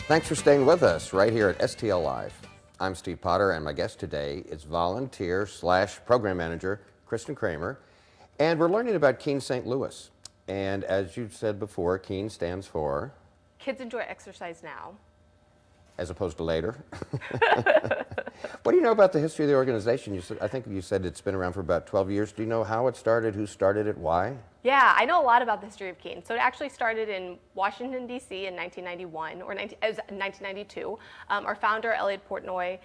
Thanks for staying with us right here at STL Live. I'm Steve Potter, and my guest today is volunteer/program manager Kristen Kremer, and we're learning about Keene St. Louis. And as you said before, Keene stands for? Kids enjoy exercise now. As opposed to later. What do you know about the history of the organization? I think you said it's been around for about 12 years. Do you know how it started, who started it, why? Yeah, I know a lot about the history of Keene. So it actually started in Washington, D.C. in 1991, or 1992. Our founder, Elliot Portnoy,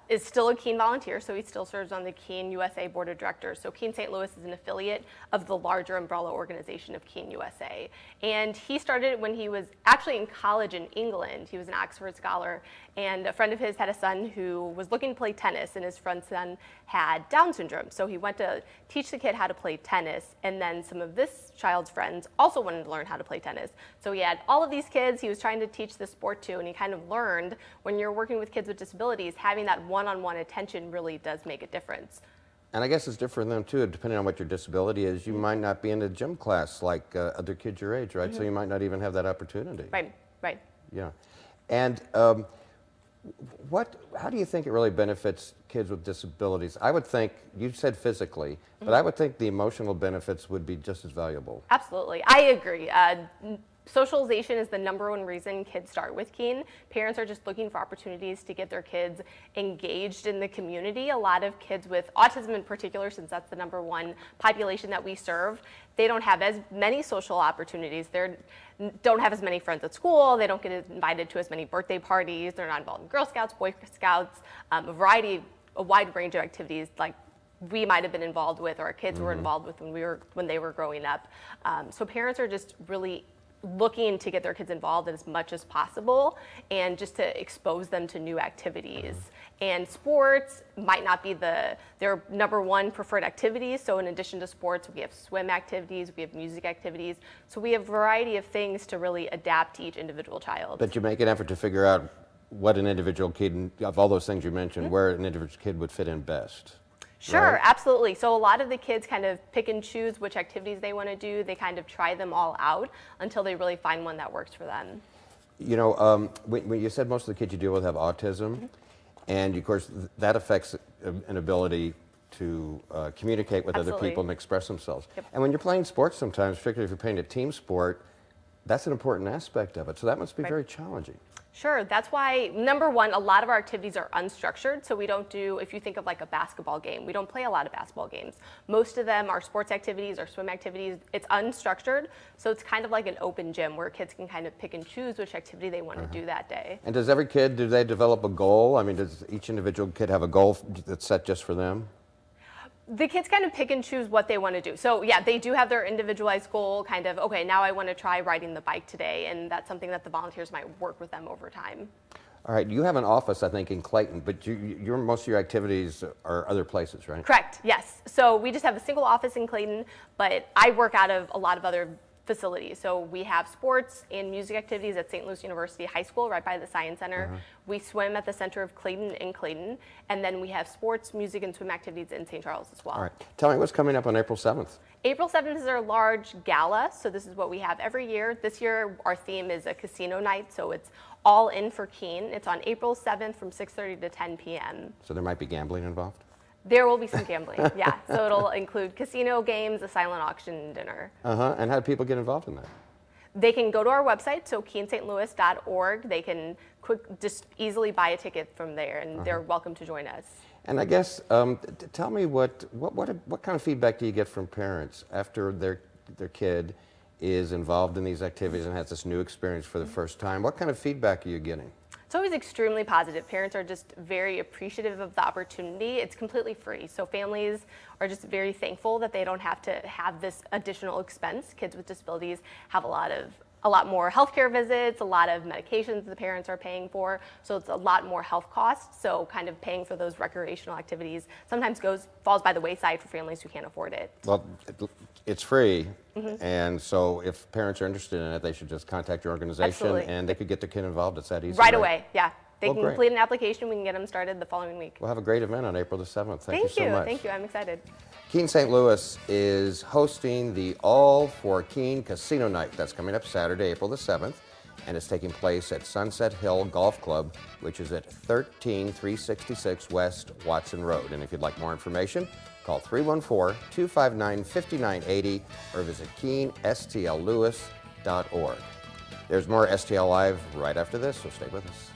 is still a Keene volunteer, so he still serves on the Keene USA Board of Directors. So Keene St. Louis is an affiliate of the larger umbrella organization of Keene USA. And he started when he was actually in college in England. He was an Oxford scholar, and a friend of his had a son who was looking to play tennis, and his friend's son had Down syndrome. So he went to teach the kid how to play tennis, and then some of this child's friends also wanted to learn how to play tennis. So he had all of these kids he was trying to teach the sport to, and he kind of learned when you're working with kids with disabilities, having that one-on-one attention really does make a difference. And I guess it's different for them too, depending on what your disability is. You might not be in a gym class like other kids your age, right? So you might not even have that opportunity. Right, right. Yeah. And how do you think it really benefits kids with disabilities? I would think, you said physically, but I would think the emotional benefits would be just as valuable. Absolutely, I agree. Socialization is the #1 reason kids start with Keene. Parents are just looking for opportunities to get their kids engaged in the community. A lot of kids with autism in particular, since that's the #1 population that we serve, they don't have as many social opportunities. They don't have as many friends at school. They don't get invited to as many birthday parties. They're not involved in Girl Scouts, Boy Scouts, a wide range of activities like we might have been involved with, or our kids were involved with when they were growing up. So parents are just really looking to get their kids involved as much as possible and just to expose them to new activities. And sports might not be their #1 preferred activities. So in addition to sports, we have swim activities, we have music activities. So we have a variety of things to really adapt to each individual child. But you make an effort to figure out what an individual kid, of all those things you mentioned, where an individual kid would fit in best. Sure, right? Absolutely. So a lot of the kids kind of pick and choose which activities they want to do. They kind of try them all out until they really find one that works for them. You know, when you said most of the kids you deal with have autism, and of course that affects an ability to communicate with other people and express themselves. Yep. And when you're playing sports sometimes, particularly if you're playing a team sport, that's an important aspect of it. So that must be very challenging. Sure, that's why, #1, a lot of our activities are unstructured, so we don't do, if you think of like a basketball game, we don't play a lot of basketball games. Most of them are sports activities or swim activities. It's unstructured, so it's kind of like an open gym where kids can kind of pick and choose which activity they want to do that day. And does every kid, do they develop a goal? I mean, does each individual kid have a goal that's set just for them? The kids kind of pick and choose what they want to do. So yeah, they do have their individualized goal, kind of, okay, now I want to try riding the bike today, and that's something that the volunteers might work with them over time. All right, you have an office, I think, in Clayton, but most of your activities are other places, right? Correct, yes. So we just have a single office in Clayton, but I work out of a lot of other facilities. So we have sports and music activities at St. Louis University High School, right by the Science Center. We swim at the center of Clayton in Clayton, and then we have sports, music, and swim activities in St. Charles as well. All right, tell me what's coming up on April 7th. April 7th is our large gala, so this is what we have every year. This year, our theme is a casino night, so it's all in for Keene. It's on April 7th from 6:30 to 10 p.m. So there might be gambling involved? There will be some gambling, yeah. So it'll include casino games, a silent auction, and dinner. And how do people get involved in that? They can go to our website, so keenestlouis.org. They can just easily buy a ticket from there, and they're welcome to join us. And I guess, tell me what kind of feedback do you get from parents after their kid is involved in these activities and has this new experience for the first time? What kind of feedback are you getting? It's always extremely positive. Parents are just very appreciative of the opportunity. It's completely free. So families are just very thankful that they don't have to have this additional expense. Kids with disabilities have a lot more healthcare visits, a lot of medications the parents are paying for. So it's a lot more health costs. So kind of paying for those recreational activities sometimes falls by the wayside for families who can't afford it. Well, it's free. And so if parents are interested in it, they should just contact your organization. Absolutely. And they could get their kid involved. It's that easy. Right away, yeah. They Well, can great. complete an application. We can get them started the following week. We'll have a great event on April the 7th. Thank you so much. Thank you. I'm excited. Keene St. Louis is hosting the All for Keene Casino Night. That's coming up Saturday, April the 7th. and it's taking place at Sunset Hill Golf Club, which is at 13366 West Watson Road. And if you'd like more information, call 314-259-5980 or visit KeenSTLLewis.org. There's more STL Live right after this, so stay with us.